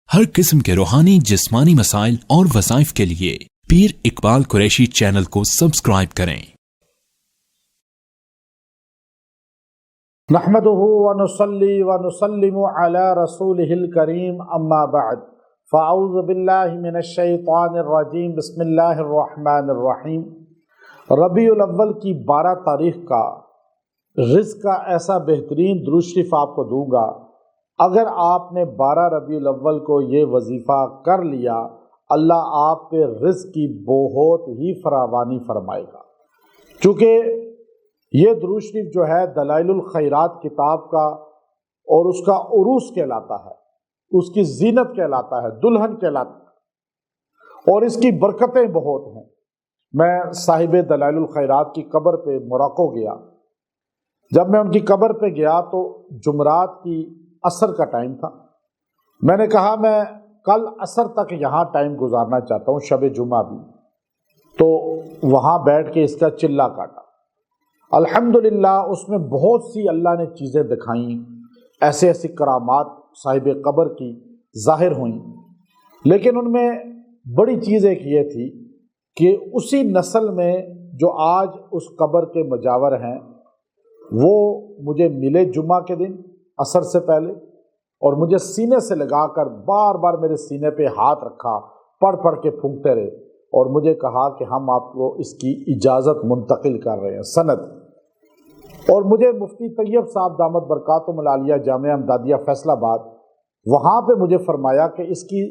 ہر قسم کے روحانی جسمانی مسائل اور وظائف کے لیے پیر اقبال قریشی چینل کو سبسکرائب کریں۔ نحمده ونصلي ونسلم على رسوله الكريم اما بعد فاعوذ باللہ من الشیطان الرجیم بسم اللہ الرحمن الرحیم۔ ربیع الاول کی 12 تاریخ کا رزق کا ایسا بہترین درود شریف آپ کو دوں گا، اگر آپ نے 12 ربیع الاول کو یہ وظیفہ کر لیا، اللہ آپ پہ رزق کی بہت ہی فراوانی فرمائے گا۔ چونکہ یہ درود شریف جو ہے دلائل الخیرات کتاب کا اور اس کا عروس کہلاتا ہے، اس کی زینت کہلاتا ہے، دلہن کہلاتا ہے، اور اس کی برکتیں بہت ہیں۔ میں صاحب دلائل الخیرات کی قبر پہ موراکو گیا۔ جب میں ان کی قبر پہ گیا تو جمعرات کی عصر کا ٹائم تھا۔ میں نے کہا میں کل عصر تک یہاں ٹائم گزارنا چاہتا ہوں، شب جمعہ بھی، تو وہاں بیٹھ کے اس کا چلہ کاٹا۔ الحمدللہ اس میں بہت سی اللہ نے چیزیں دکھائیں، ایسے ایسی کرامات صاحب قبر کی ظاہر ہوئیں، لیکن ان میں بڑی چیز ایک یہ تھی کہ اسی نسل میں جو آج اس قبر کے مجاور ہیں وہ مجھے ملے جمعہ کے دن عصر سے پہلے، اور مجھے سینے سے لگا کر بار بار میرے سینے پہ ہاتھ رکھا، پڑھ پڑھ کے پھونکتے رہے، اور مجھے کہا کہ ہم آپ کو اس کی اجازت منتقل کر رہے ہیں، سند۔ اور مجھے مفتی طیب صاحب دامت برکاتہم العالیہ جامعہ امدادیہ فیصل آباد، وہاں پہ مجھے فرمایا کہ اس کی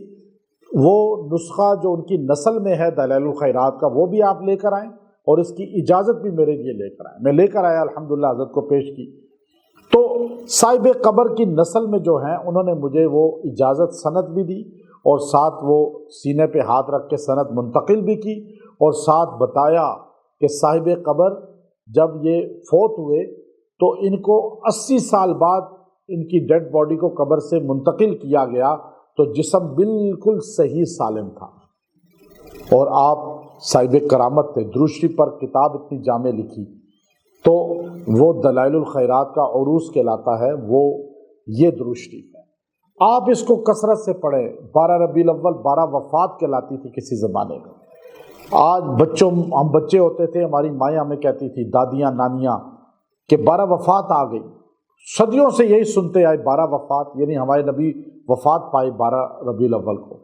وہ نسخہ جو ان کی نسل میں ہے دلائل الخیرات کا وہ بھی آپ لے کر آئیں، اور اس کی اجازت بھی میرے لیے لے کر آئیں۔ میں لے کر آیا، الحمدللہ حضرت کو پیش کی، تو صاحب قبر کی نسل میں جو ہیں انہوں نے مجھے وہ اجازت سند بھی دی، اور ساتھ وہ سینے پہ ہاتھ رکھ کے سند منتقل بھی کی، اور ساتھ بتایا کہ صاحب قبر جب یہ فوت ہوئے تو ان کو 80 سال بعد ان کی ڈیڈ باڈی کو قبر سے منتقل کیا گیا، تو جسم بالکل صحیح سالم تھا، اور آپ صاحب کرامت تھے۔ درود شریف پر کتاب اتنی جامع لکھی، تو وہ دلائل الخیرات کا عروس کہلاتا ہے، وہ یہ درود شریف ہے۔ آپ اس کو کثرت سے پڑھیں۔ 12 ربیع الاول 12 وفات کہلاتی تھی کسی زمانے میں۔ آج ہم بچے ہوتے تھے، ہماری مائیں ہمیں کہتی تھی، دادیاں نانیاں، کہ 12 وفات آ گئی۔ صدیوں سے یہی سنتے آئے، 12 وفات، یعنی ہمارے نبی وفات پائے 12 ربیع الاول کو،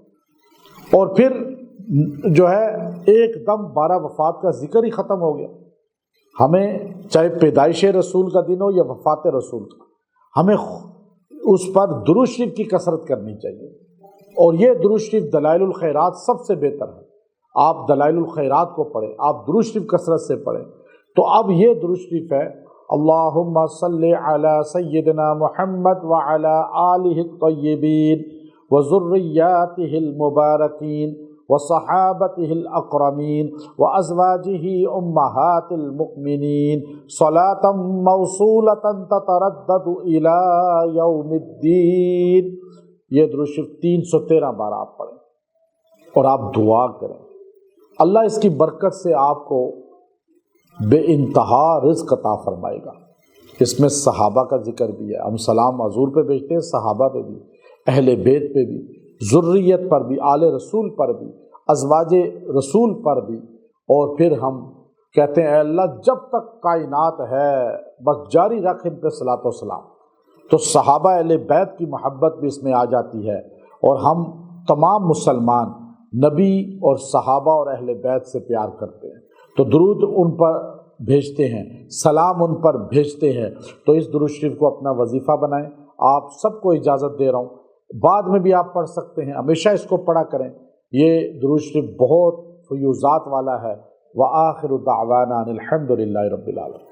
اور پھر جو ہے ایک دم 12 وفات کا ذکر ہی ختم ہو گیا۔ ہمیں چاہے پیدائش رسول کا دن ہو یا وفات رسول کا، ہمیں اس پر درود شریف کی کثرت کرنی چاہیے، اور یہ درود شریف دلائل الخیرات سب سے بہتر ہے۔ آپ دلائل الخیرات کو پڑھیں، آپ درود شریف کثرت سے پڑھیں۔ تو اب یہ درود شریف ہے، اللہم صلی علی سیدنا محمد وعلی آلہ الطیبین وذریاتہ المبارکین وصحابتہ الاکرمین وازواجہ امہات المؤمنین صلاۃ موصولۃ تتردد الی یوم الدین۔ یہ درود شریف 313 بار آپ پڑھیں، اور آپ دعا کریں، اللہ اس کی برکت سے آپ کو بے انتہا رزق عطا فرمائے گا۔ اس میں صحابہ کا ذکر بھی ہے، ہم سلام حضور پہ بھیجتے ہیں، صحابہ پہ بھی، اہل بیت پہ بھی، ذریت پر بھی، آل رسول پر بھی، ازواج رسول پر بھی، اور پھر ہم کہتے ہیں اے اللہ جب تک کائنات ہے بس جاری رکھ ان پہ صلاۃ و سلام۔ تو صحابہ اہل بیت کی محبت بھی اس میں آ جاتی ہے، اور ہم تمام مسلمان نبی اور صحابہ اور اہل بیت سے پیار کرتے ہیں، تو درود ان پر بھیجتے ہیں، سلام ان پر بھیجتے ہیں۔ تو اس درود شریف کو اپنا وظیفہ بنائیں۔ آپ سب کو اجازت دے رہا ہوں، بعد میں بھی آپ پڑھ سکتے ہیں، ہمیشہ اس کو پڑھا کریں۔ یہ درود شریف بہت فیوزات والا ہے۔ وآخر دعوانا الحمد للہ رب العالمین۔